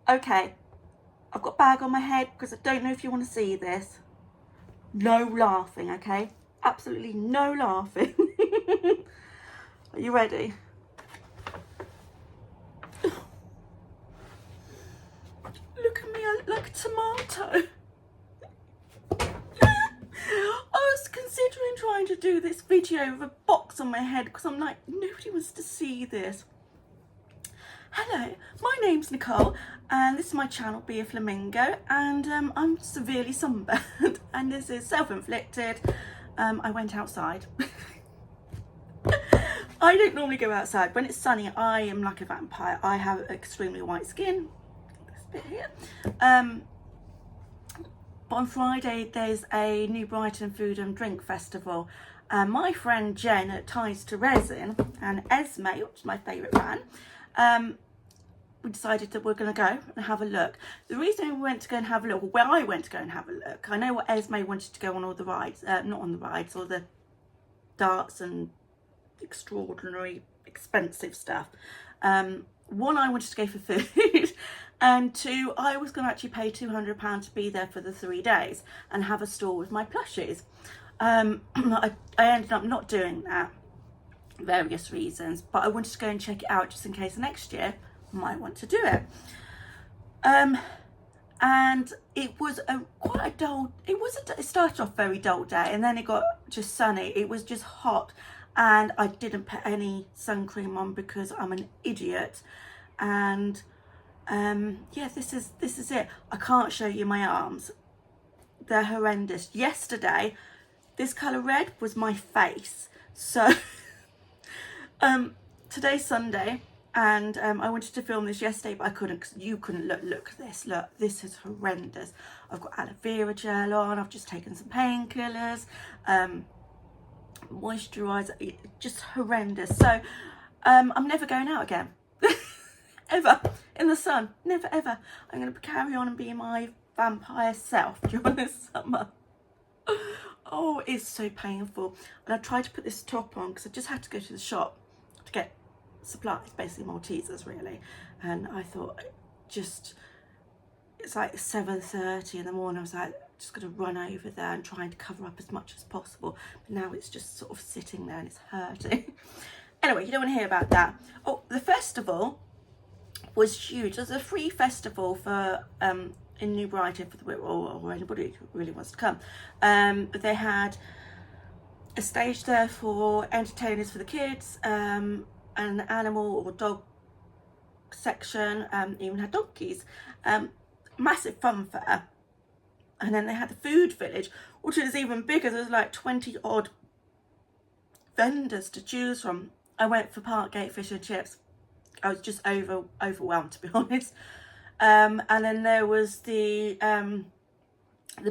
Okay, I've got a bag on my head because I don't know if you want to see this. No laughing, okay? Absolutely no laughing. Are you ready? Look at me, I look like a tomato. I was considering trying to do this video with a box on my head because I'm like, nobody wants to see this. Hello, my name's Nicole and this is my channel Be a Flamingo, and I'm severely sunburned and this is self-inflicted. I went outside. I don't normally go outside. When it's sunny, I am like a vampire. I have extremely white skin. This bit here. But on Friday, there's a New Brighton Food and Drink Festival. My friend Jen at Ties to Resin and Esme, which is my favourite band, we decided that we're going to go and have a look. The reason we went to go and have a look, or where I went to go and have a look, I know what Esme wanted to go on all the rides, not on the rides, all the darts and extraordinary expensive stuff. One, I wanted to go for food, and two, I was going to actually pay £200 to be there for the 3 days and have a stall with my plushies. I ended up not doing that, various reasons, but I wanted to go and check it out just in case next year I might want to do it. And it was quite a dull, it started off very dull day and then it got just sunny. It was just hot and I didn't put any sun cream on because I'm an idiot. And yeah, this is it. I can't show you my arms. They're horrendous. Yesterday, this colour red was my face. So today's Sunday, and I wanted to film this yesterday, but I couldn't because you couldn't. Look at this. Look, this is horrendous. I've got aloe vera gel on. I've just taken some painkillers, moisturiser. Just horrendous. So I'm never going out again. Ever in the sun. Never ever. I'm going to carry on and be my vampire self during this summer. Oh, it's so painful. And I tried to put this top on because I just had to go to the shop to get supplies, basically Maltesers really. And I thought, it's like 7:30 in the morning. I was like, just going to run over there and trying to cover up as much as possible. But now it's just sort of sitting there and it's hurting. Anyway, you don't want to hear about that. Oh, the festival was huge. There's a free festival for in New Brighton for the or anybody who really wants to come. They had a stage there for entertainers for the kids, an animal or dog section, even had donkeys. Massive fun fair. And then they had the food village, which is even bigger. There's like 20 odd vendors to choose from. I went for Parkgate fish and chips. I was just overwhelmed, to be honest. And then there was the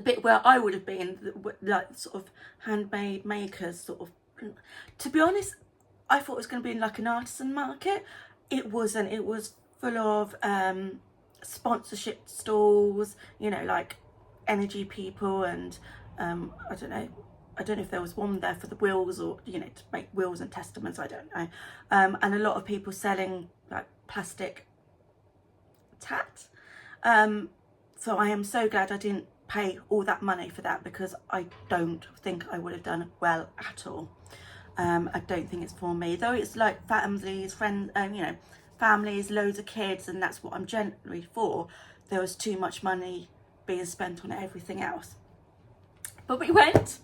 bit where I would have been, like sort of handmade makers, sort of. To be honest, I thought it was going to be like an artisan market. It wasn't. It was full of sponsorship stalls, you know, like energy people, and I don't know if there was one there for the wills, or, you know, to make wills and testaments, I don't know. And a lot of people selling like plastic tat. So I am so glad I didn't pay all that money for that, because I don't think I would have done well at all. I don't think it's for me, though it's like families, friends, you know, families, loads of kids, and that's what I'm generally for. There was too much money being spent on everything else. But we went,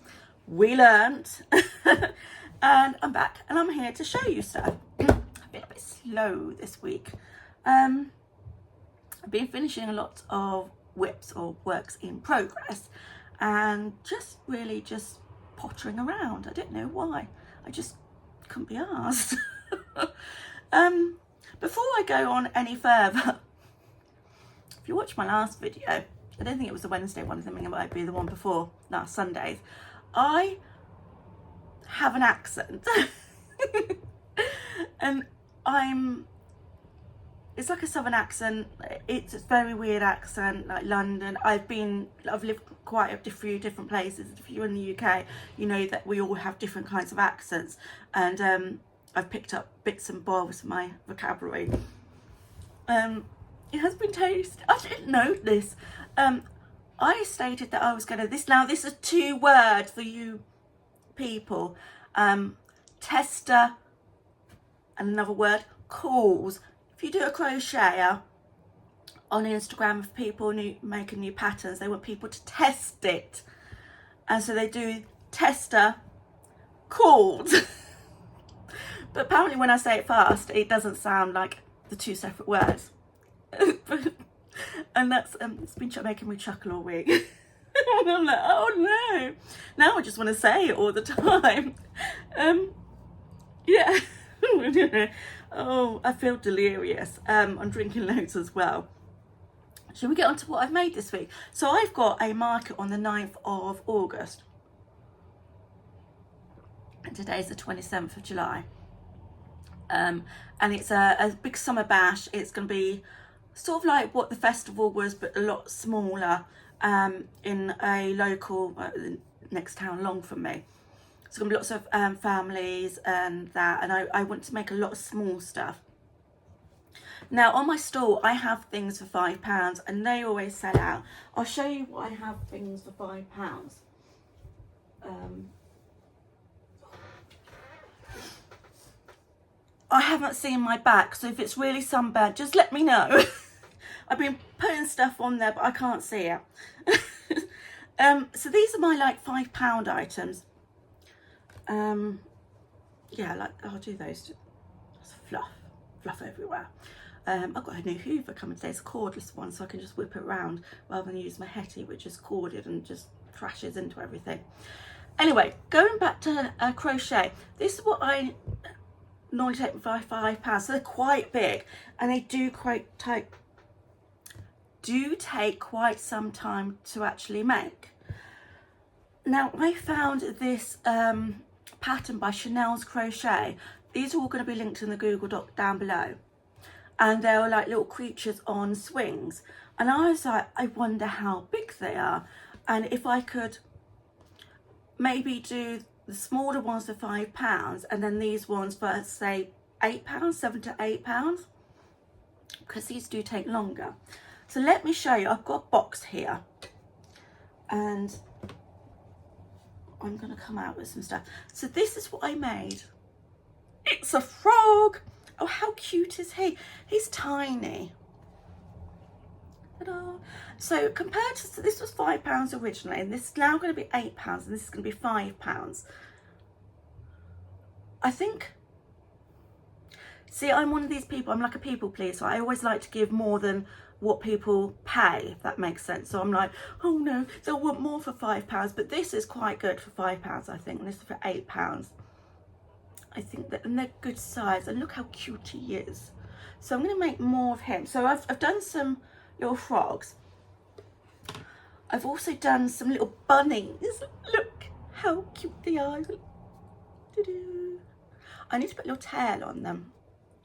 we learnt, and I'm back and I'm here to show you stuff. I've been a bit slow this week. I've been finishing a lot of whips or works in progress and just really just pottering around. I don't know why. I just couldn't be arsed. Before I go on any further, if you watch my last video, I don't think it was the Wednesday one, I think it might be the one before, last Sunday's, I have an accent. And it's like a southern accent. It's a very weird accent, like London. I've lived quite a few different places. If you're in the UK, you know that we all have different kinds of accents, and I've picked up bits and bobs of my vocabulary. It has been tasted. I didn't know this. I stated that I was going to this is 2 words for you people. Tester and another word, calls. If you do a crocheter on Instagram of people making new patterns, they want people to test it, and so they do tester calls. But apparently when I say it fast, it doesn't sound like the 2 separate words. And that's it's been making me chuckle all week. And I'm like, oh no, now I just want to say it all the time. Yeah. Oh, I feel delirious. I'm drinking loads as well. Shall we get on to what I've made this week? So I've got a market on the 9th of August. And today's the 27th of July. And it's a big summer bash. It's going to be sort of like what the festival was, but a lot smaller, in a local, next town along from me. So going to be lots of families and that, and I want to make a lot of small stuff. Now on my stall I have things for £5 and they always sell out. I'll show you what I have things for £5. I haven't seen my back, so if it's really sunburned, just let me know. I've been putting stuff on there, but I can't see it. So these are my like £5 items. Yeah, like I'll do those. That's fluff everywhere. I've got a new Hoover coming today. It's a cordless one, so I can just whip it around rather than use my Hetty, which is corded and just thrashes into everything. Anyway, going back to crochet, this is what I normally take for £5. So they're quite big, and they do take quite some time to actually make. Now I found this pattern by Chanel's Crochet. These are all going to be linked in the Google Doc down below, and they're like little creatures on swings, and I was like, I wonder how big they are, and if I could maybe do the smaller ones for £5 and then these ones for say £8, £7 to £8, because these do take longer. So let me show you. I've got a box here and I'm going to come out with some stuff. So this is what I made. It's a frog. Oh, how cute is he? He's tiny. Ta-da. So compared to, so this was £5 originally, and this is now going to be £8, and this is going to be £5. I think, see, I'm one of these people, I'm like a people pleaser. I always like to give more than what people pay, if that makes sense. So I'm like, oh no, they'll want more for £5, but this is quite good for £5, I think, and this is for £8. I think that, and they're good size, and look how cute he is. So I'm going to make more of him. So I've done some little frogs. I've also done some little bunnies. Look how cute they are. I need to put a little tail on them.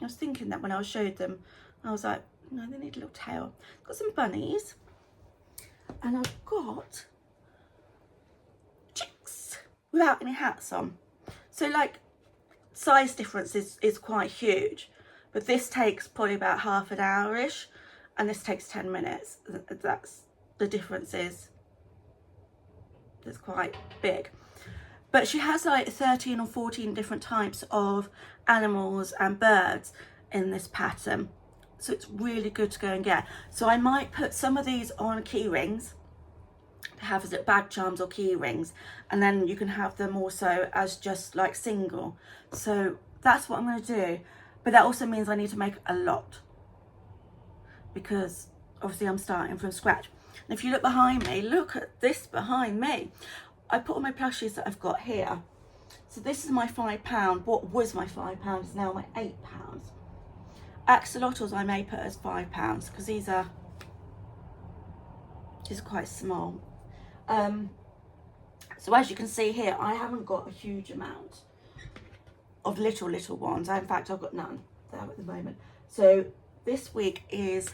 I was thinking that when I showed them, I was like, no, they need a little tail. I've got some bunnies, and I've got chicks without any hats on. So like, size difference is quite huge, but this takes probably about half an hour-ish, and this takes 10 minutes. That's the difference, is it's quite big. But she has like 13 or 14 different types of animals and birds in this pattern, so it's really good to go and get. So I might put some of these on key rings to have as little bag charms or key rings, and then you can have them also as just like single. So that's what I'm going to do, but that also means I need to make a lot, because obviously I'm starting from scratch. And if you look behind me, look at this behind me. I put all my plushies that I've got here. So this is my £5. What was my £5 is now my £8. Axolotls I may put as £5 because these are quite small. So as you can see here, I haven't got a huge amount of little ones. In fact, I've got none there at the moment. So this week is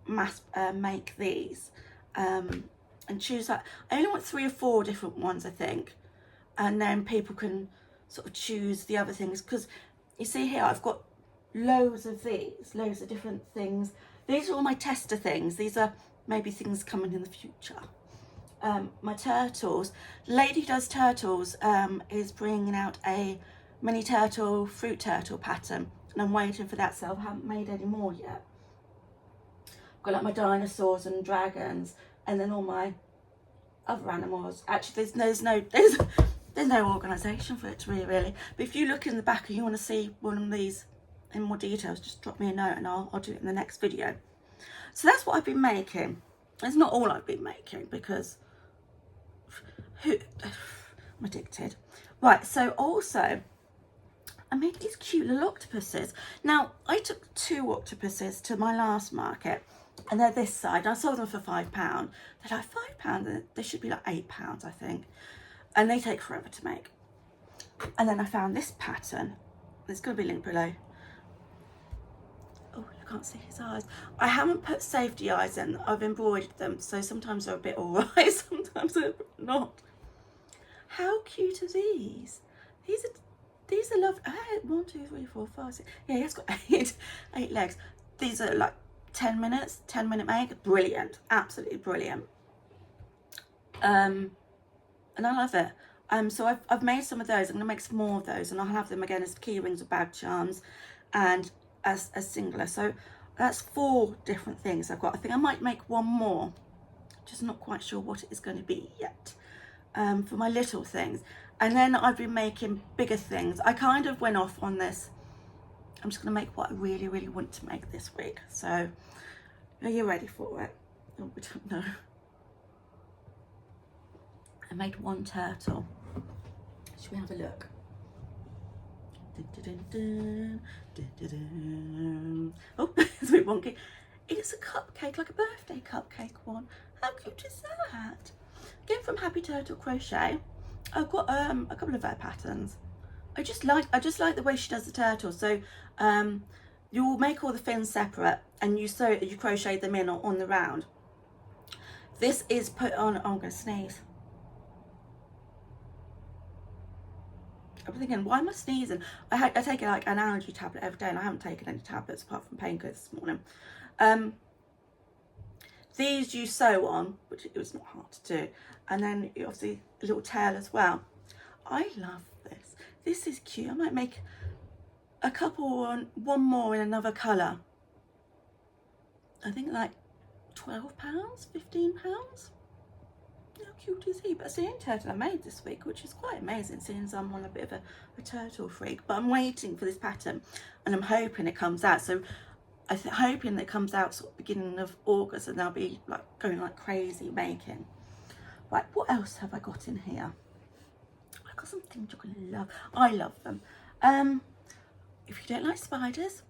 make these and choose that. I only want 3 or 4 different ones, I think, and then people can sort of choose the other things, because you see here I've got loads of these, loads of different things. these are all my tester things. These are maybe things coming in the future. My turtles. The lady who does turtles is bringing out a mini turtle, fruit turtle pattern, and I'm waiting for that, so I haven't made any more yet. I've got like my dinosaurs and dragons, and then all my other animals. Actually, there's no organisation for it really. But if you look in the back and you want to see one of these in more details, just drop me a note and I'll do it in the next video. So that's what I've been making. It's not all I've been making because I'm addicted. Right, so also I made these cute little octopuses. Now, I took 2 octopuses to my last market, and they're this side. I sold them for £5. They're like £5, they should be like £8, I think. And they take forever to make. And then I found this pattern. It's going to be linked below. Oh, you can't see his eyes. I haven't put safety eyes in. I've embroidered them, so sometimes they're a bit alright, sometimes they're not. How cute are these? These are lovely. 1, 2, 3, 4, 5, 6. Yeah, he's got 8 legs. These are like 10 minutes, 10-minute make. Brilliant, absolutely brilliant. And I love it. So I've made some of those. I'm gonna make some more of those, and I'll have them again as key rings or bag charms, and as singler. So that's 4 different things I've got. I think I might make one more. Just not quite sure what it is going to be yet. For my little things. And then I've been making bigger things. I kind of went off on this. I'm just going to make what I really, really want to make this week. So, are you ready for it? Oh, we don't know. I made 1 turtle. Should we have a look? Oh, it's a bit wonky. It's a cupcake, like a birthday cupcake one. How cute is that? Again, from Happy Turtle Crochet. I've got a couple of her patterns. I just like the way she does the turtle. So you'll make all the fins separate and you crochet them in on the round. This is put on. Oh, I'm gonna sneeze. I'm thinking, why am I sneezing? I take like an allergy tablet every day, and I haven't taken any tablets apart from painkillers this morning. These you sew on, which it was not hard to do, and then obviously a little tail as well. I love this. This is cute. I might make a couple on, one more in another colour. I think like £12, £15. How cute is he? But it's the only turtle I made this week, which is quite amazing, seeing as I'm on a bit of a turtle freak. But I'm waiting for this pattern, and I'm hoping it comes out. So I'm hoping that it comes out sort of beginning of August, and I'll be like going like crazy making. Right, what else have I got in here? I've got some things you're gonna love. I love them. If you don't like spiders,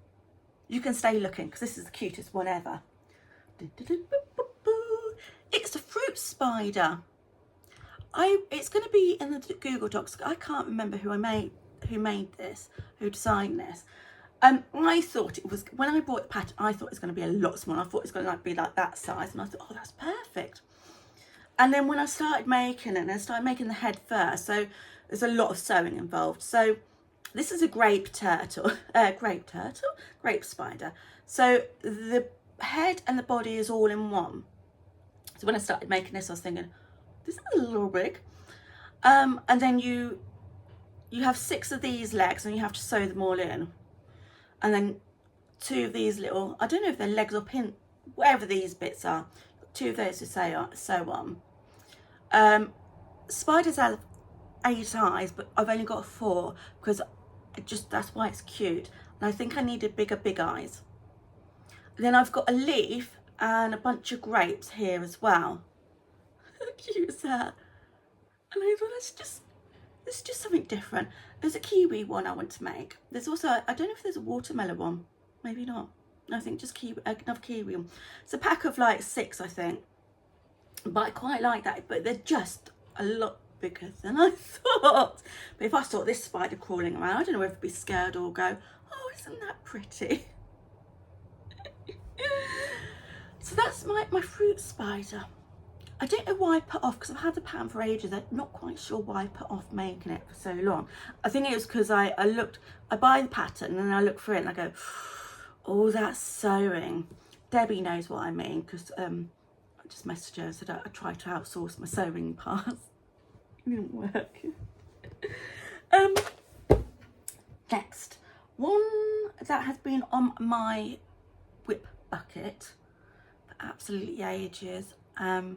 you can stay looking, because this is the cutest one ever. It's a fruit spider. It's going to be in the Google Docs. I can't remember who made this, who designed this. I thought it was, when I bought the pattern, I thought it was going to be a lot smaller. I thought it was going to be like that size, and I thought, oh, that's perfect. And then when I started making it, and I started making the head first, so there's a lot of sewing involved. So this is a grape spider. So the head and the body is all in one. So when I started making this, I was thinking, this is a little big. And then you have 6 of these legs, and you have to sew them all in. And then 2 of these little, I don't know if they're legs or pin, whatever these bits are, 2 of those to sew on. Spiders have 8 eyes, but I've only got 4 because that's why it's cute. And I think I needed big eyes. And then I've got a leaf and a bunch of grapes here as well. How cute is that? And I thought, it's just something different. There's a kiwi one I want to make. There's also, I don't know if there's a watermelon one. Maybe not. I think just another kiwi one. It's a pack of like 6, I think. But I quite like that. But they're just a lot bigger than I thought. But if I saw this spider crawling around, I don't know whether I'd be scared or go, oh, isn't that pretty? So that's my fruit spider. I don't know why I put off, because I've had the pattern for ages. I'm not quite sure why I put off making it for so long. I think it was because I buy the pattern and then I look through it and I go, oh, that's sewing. Debbie knows what I mean, because I just messaged her and said I tried to outsource my sewing parts. It didn't work. Next, one that has been on my whip bucket for absolutely ages. Are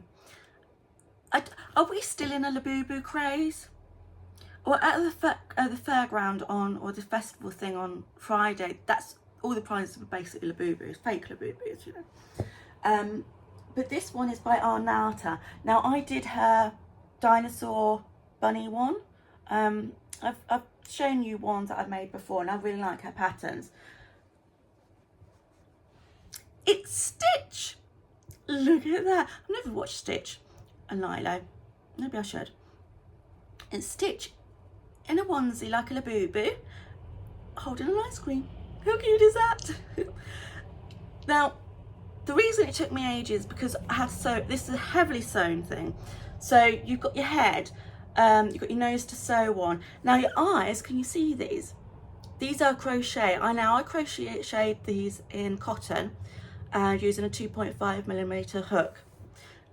we still in a Laboo craze? Or at the fairground on, or the festival thing on Friday, that's all the prizes were basically Laboo, fake Laboo, you know. But this one is by Arnata. Now I did her dinosaur bunny one. I've shown you ones that I've made before, and I really like her patterns. It's Stitch. Look at that. I've never watched Stitch and Lilo. Maybe I should. It's Stitch in a onesie like a Laboo, holding an ice cream. How cute is that? Now, the reason it took me ages because I had this is a heavily sewn thing. So you've got your head, you've got your nose to sew on. Now your eyes, can you see these? These are crochet. I crocheted these in cotton using a 2.5mm hook.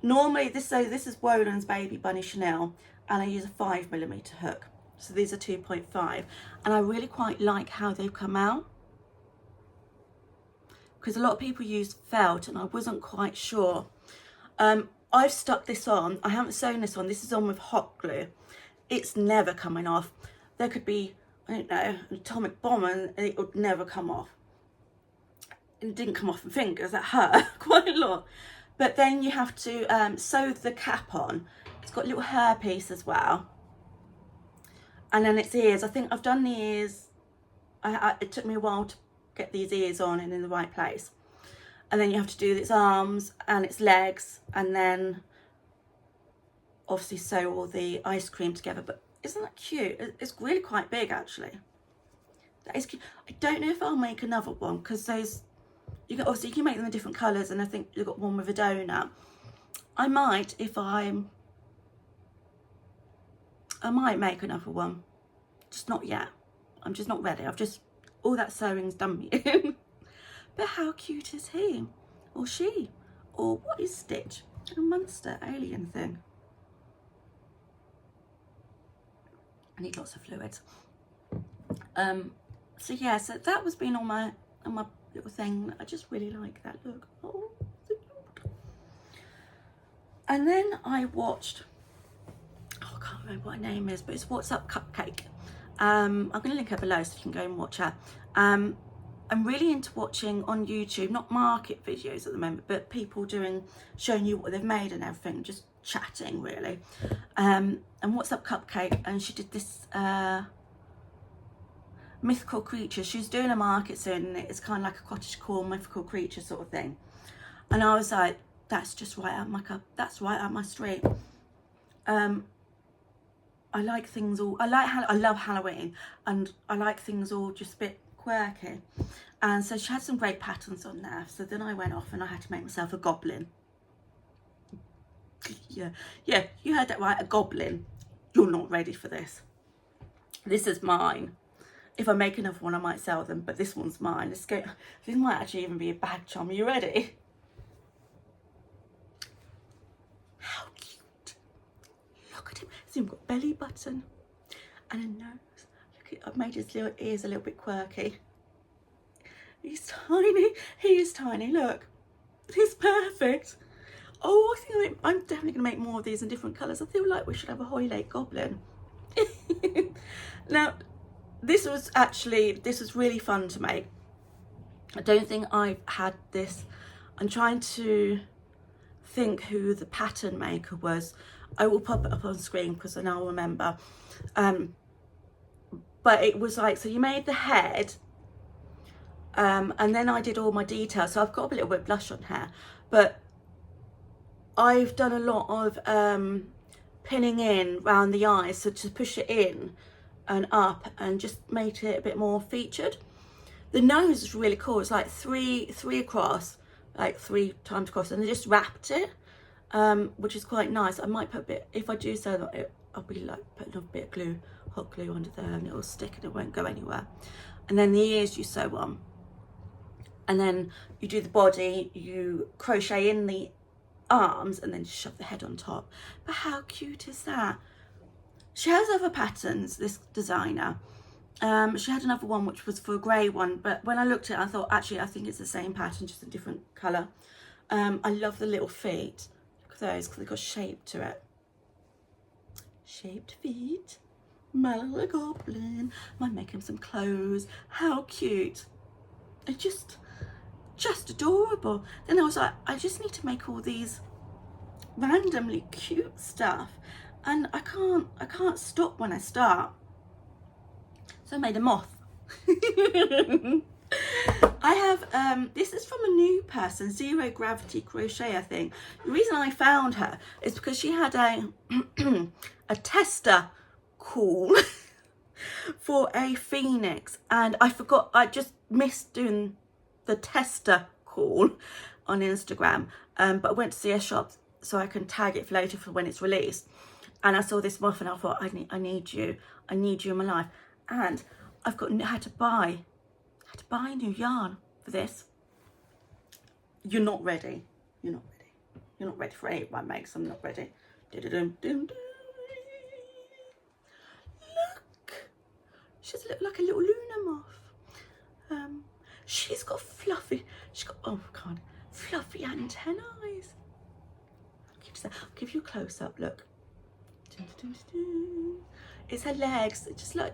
Normally this is Wolan's Baby Bunny Chanel, and I use a 5mm hook. So these are 2.5, and I really quite like how they've come out, because a lot of people use felt and I wasn't quite sure. I've stuck this on. I haven't sewn this on. This is on with hot glue. It's never coming off. There could be, I don't know, an atomic bomb and it would never come off. It didn't come off my fingers. That hurt quite a lot. But then you have to sew the cap on. It's got a little hair piece as well. And then its ears. I think I've done the ears. It took me a while to get these ears on and in the right place. And then you have to do its arms and its legs, and then obviously sew all the ice cream together. But isn't that cute? It's really quite big actually. That is cute. I don't know if I'll make another one, because those, you can make them in different colours, and I think you've got one with a donut. I might, I might make another one, just not yet. I'm just not ready. All that sewing's done me in. But how cute is he? Or she? Or what is Stitch? A monster alien thing. I need lots of fluids. So yeah, so that was being on my little thing. I just really like that look. Oh, so cute. And then I watched, I can't remember what her name is, but it's What's Up Cupcake. I'm going to link her below so you can go and watch her. I'm really into watching on YouTube, not market videos at the moment, but people showing you what they've made and everything, just chatting really. And What's Up Cupcake, and she did this mythical creature. She's doing a market soon, and it's kind of like a cottagecore mythical creature sort of thing. And I was like, that's just right up my cup. That's right up my street. I like things all, I love Halloween, and I like things all just a bit quirky. And so she had some great patterns on there. So then I went off and I had to make myself a goblin. Yeah, you heard that right, a goblin. You're not ready for this. This is mine. If I make another one, I might sell them, but this one's mine. Let's go. This might actually even be a bag charm. Are you ready? How cute. Look at him. So he's got a belly button and a nose. Look at, I've made his little ears a little bit quirky. He's tiny. He is tiny. Look. He's perfect. Oh, I think I'm definitely going to make more of these in different colours. I feel like we should have a Hoylake goblin. Now, this was really fun to make. I don't think I've had this. I'm trying to think who the pattern maker was. I will pop it up on screen because I now remember. But it was like, so you made the head, and then I did all my details. So I've got a little bit of blush on here, but I've done a lot of pinning in around the eyes, so to push it in and up and just make it a bit more featured. The nose is really cool. It's like three across, like 3 times across, and they just wrapped it, which is quite nice. I might put a bit, if I do so that, I'll be like put a little bit of glue, hot glue under there, and it'll stick and it won't go anywhere. And then the ears you sew on, and then you do the body, you crochet in the arms, and then shove the head on top. But how cute is that? She has other patterns, this designer. She had another one which was for a grey one, but when I looked at it I thought actually I think it's the same pattern, just a different colour. I love the little feet. Look at those, because they've got shape to it. Shaped feet. My little goblin. Might make him some clothes. How cute. It's just adorable. Then I was like, I just need to make all these randomly cute stuff, and I can't stop when I start. So I made a moth. I have this is from a new person, Zero Gravity Crochet, I think. The reason I found her is because she had a a tester call for a phoenix, and I forgot, I just missed doing the tester call on Instagram, but I went to see a shop so I can tag it for later for when it's released, and I saw this moth and I thought I need you in my life, and I've had to buy new yarn for this. You're not ready for anyone makes. I'm not ready. Look, she's like a little Luna moth. She's got fluffy antennae. I'll give you a close up. Look, it's her legs. It's just like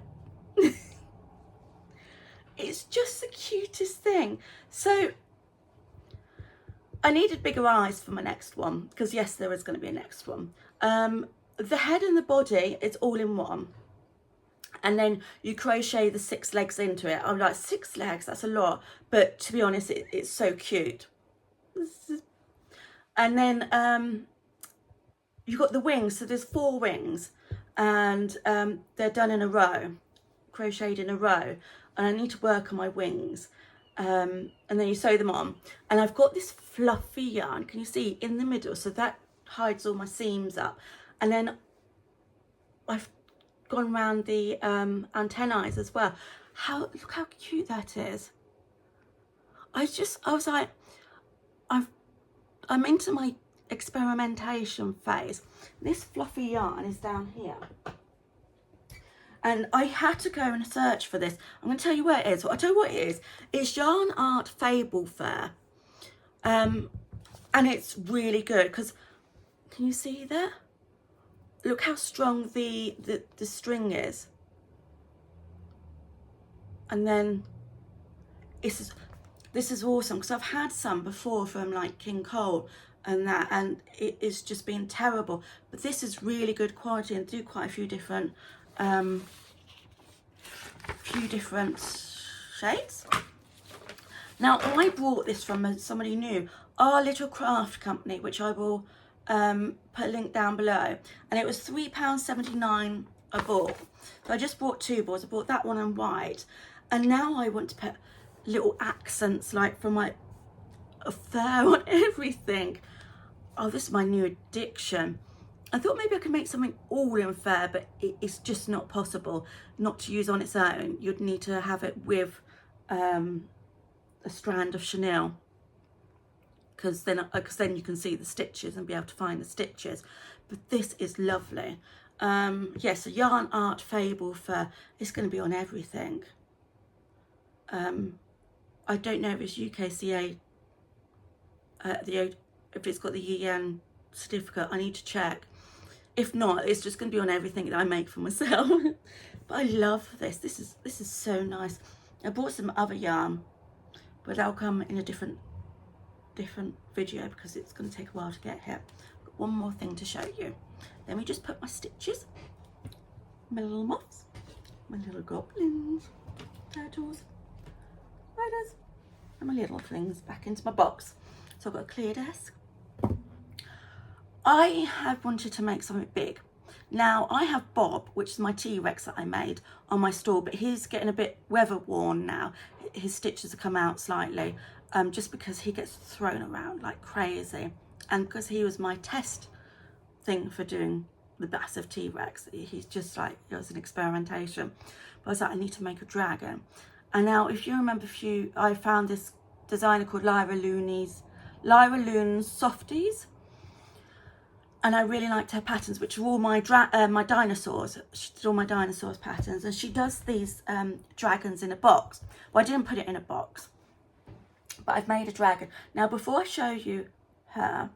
it's just the cutest thing. So I needed bigger eyes for my next one, because yes, there is going to be a next one. The head and the body, it's all in one, and then you crochet the 6 legs into it. I'm like, 6 legs, that's a lot, but to be honest, it's so cute. And then you've got the wings, so there's 4 wings, and they're done in a row, crocheted in a row, and I need to work on my wings, and then you sew them on. And I've got this fluffy yarn, can you see, in the middle, so that hides all my seams up. And then I've gone around the antennae as well. Look how cute that is. I was like, I'm into my experimentation phase. This fluffy yarn is down here, and I had to go and search for this. I'm going to tell you where it is. I'll tell you what it is. It's Yarn Art Fable Fair, and it's really good because, can you see there? Look how strong the string is, and then this is awesome because I've had some before from like King Cole and that, and it is just been terrible, but this is really good quality and do quite a few different shades. Now I bought this from somebody new, Our Little Craft Company, which I will put a link down below, and it was £3.79 a ball. So I just bought 2 balls. I bought that one in white, and now I want to put little accents like from my fur on everything. Oh, this is my new addiction. I thought maybe I could make something all in fur, but it's just not possible not to use on its own. You'd need to have it with a strand of chenille, because then you can see the stitches and be able to find the stitches. But this is lovely. Yes, a Yarn Art Fable Fur. It's going to be on everything. I don't know if it's UKCA, if it's got the EN certificate. I need to check. If not, it's just going to be on everything that I make for myself. But I love this. This is so nice. I bought some other yarn, but they'll come in a different video because it's going to take a while to get here. Got one more thing to show you. Let me just put my stitches, my little moths, my little goblins, turtles, spiders, and my little things back into my box. So I've got a clear desk. I have wanted to make something big. Now I have Bob, which is my T-Rex that I made, on my store, but he's getting a bit weather worn now. His stitches have come out slightly, just because he gets thrown around like crazy, and because he was my test thing for doing the massive T-Rex. He's just like, it was an experimentation. But I was like, I need to make a dragon. And now, if you remember, I found this designer called Lyra Loon's Softies, and I really liked her patterns, which are all my dinosaurs. She did all my dinosaurs patterns, and she does these dragons in a box. Well, I didn't put it in a box, but I've made a dragon. Now, before I show you her,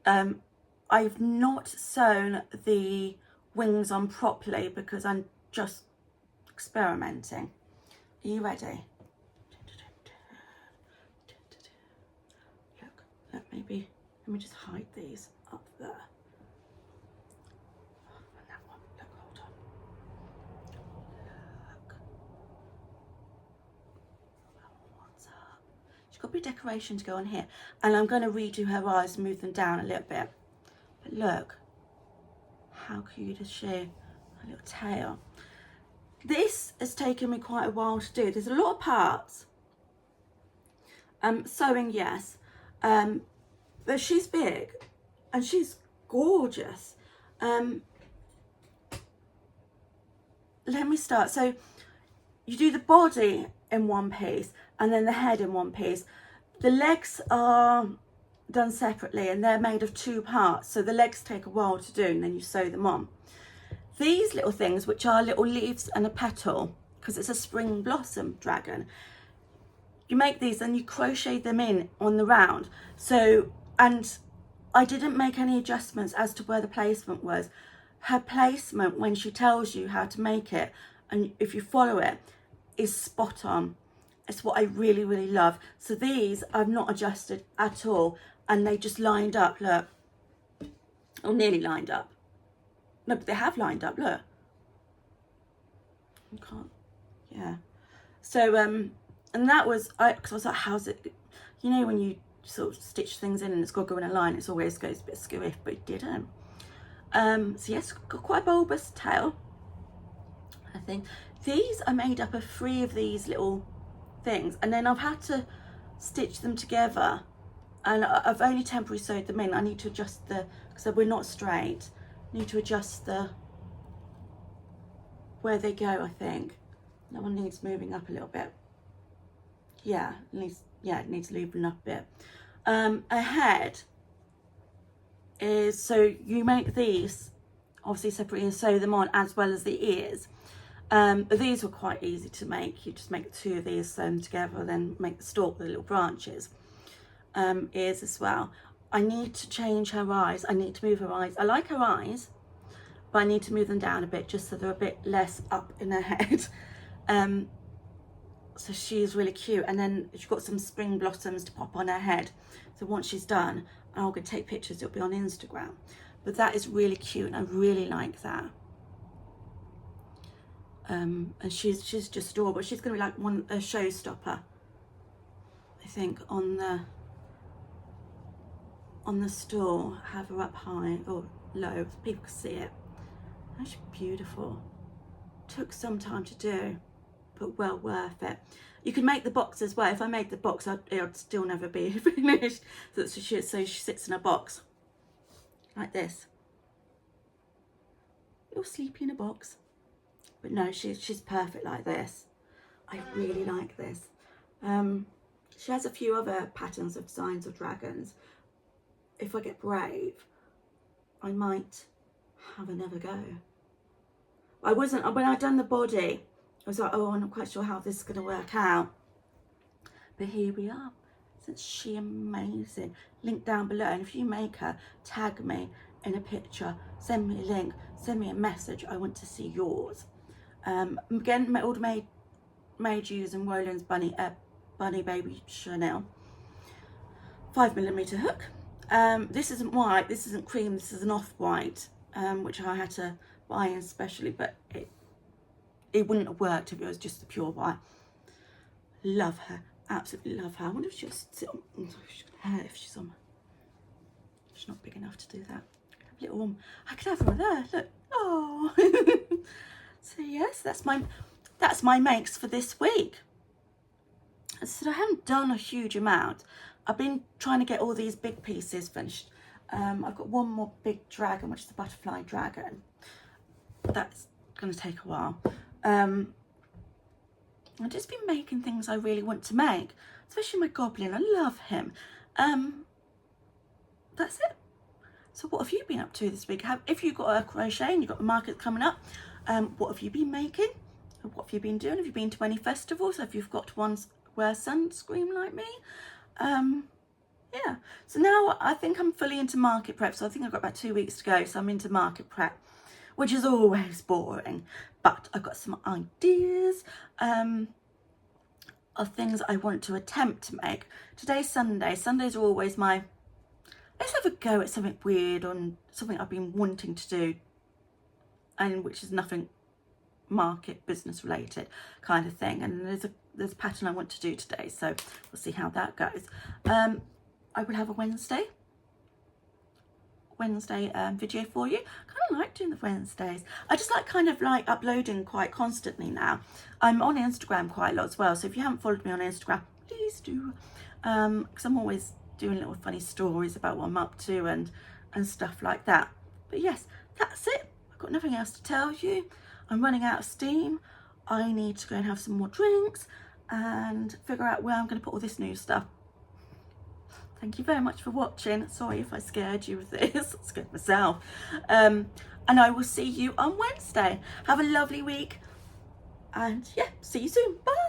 I've not sewn the wings on properly because I'm just experimenting. Are you ready? Look, maybe, let me just hide these up there. And that one, look, hold on. Look. What's up? She's got a bit of decoration to go on here. And I'm going to redo her eyes and move them down a little bit. But look, how cute is she? Her little tail. This has taken me quite a while to do. There's a lot of parts. Sewing, yes. But she's big and she's gorgeous. Let me start. So you do the body in one piece and then the head in one piece. The legs are done separately and they're made of 2 parts. So the legs take a while to do and then you sew them on. These little things, which are little leaves and a petal, because it's a spring blossom dragon, you make these and you crochet them in on the round. So, and I didn't make any adjustments as to where the placement was. Her placement, when she tells you how to make it, and if you follow it, is spot on. It's what I really, really love. So these I've not adjusted at all, and they just lined up, look. Or nearly lined up. No, but they have lined up, look. You can't, yeah. So, and that was, because I was like, how's it, you know, when you sort of stitch things in and it's got to go in a line, it always goes a bit skewy, but it didn't. So yes, got quite a bulbous tail, I think. These are made up of 3 of these little things, and then I've had to stitch them together, and I've only temporarily sewed them in. I need to adjust because we're not straight, need to adjust where they go, I think. That one needs moving up a little bit. Yeah, it needs moving up a bit. A head is, so you make these obviously separately and sew them on, as well as the ears. But these were quite easy to make. You just make 2 of these, sew them together, then make the stalk with the little branches. Ears as well. I need to change her eyes. I need to move her eyes. I like her eyes, but I need to move them down a bit just so they're a bit less up in her head. So she's really cute, and then she's got some spring blossoms to pop on her head. So once she's done, I'm going to take pictures. It'll be on Instagram. But that is really cute, and I really like that. And she's just adorable. She's going to be like a showstopper, I think, on the store. Have her up high or low so people can see it. And she's beautiful. Took some time to do, but well worth it. You can make the box as well. If I made the box, it would still never be finished. So she sits in a box like this. You're sleepy in a box. But no, she's perfect like this. I really like this. She has a few other patterns of designs of dragons. If I get brave, I might have another go. When I'd done the body, I was like, oh, I'm not quite sure how this is going to work out. But here we are. Isn't she amazing? Link down below. And if you make her, tag me in a picture. Send me a link. Send me a message. I want to see yours. Again, all made using Roland's Bunny Baby Chanel 5mm hook. This isn't white. This isn't cream. This is an off-white, which I had to buy in specially, but it wouldn't have worked if it was just the pure white. Love her, absolutely love her. I wonder if she'll sit on, if she's on. She's not big enough to do that. I could have her there. Look, oh. So yes, that's my makes for this week. So I haven't done a huge amount. I've been trying to get all these big pieces finished. I've got one more big dragon, which is the butterfly dragon. That's going to take a while. I've just been making things I really want to make, especially my goblin. I love him. That's it. So what have you been up to this week? If you've got a crochet and you've got the market coming up, what have you been making? What have you been doing? Have you been to any festivals? Have you got to ones wear sunscreen like me? Yeah, so now I think I'm fully into market prep. So I think I've got about 2 weeks to go. So I'm into market prep, which is always boring. But I've got some ideas of things I want to attempt to make. Today's Sunday. Sundays are always my, let's have a go at something weird on something I've been wanting to do, and which is nothing market business related kind of thing. And there's a pattern I want to do today, so we'll see how that goes. I will have a Wednesday video for you. I kind of like doing the Wednesdays. I just like kind of like uploading quite constantly now. I'm on Instagram quite a lot as well, so if you haven't followed me on Instagram, please do, because I'm always doing little funny stories about what I'm up to and stuff like that. But yes, that's it. I've got nothing else to tell you. I'm running out of steam. I need to go and have some more drinks and figure out where I'm going to put all this new stuff. Thank you very much for watching. Sorry if I scared you with this. I scared myself. And I will see you on Wednesday. Have a lovely week. And yeah, see you soon. Bye.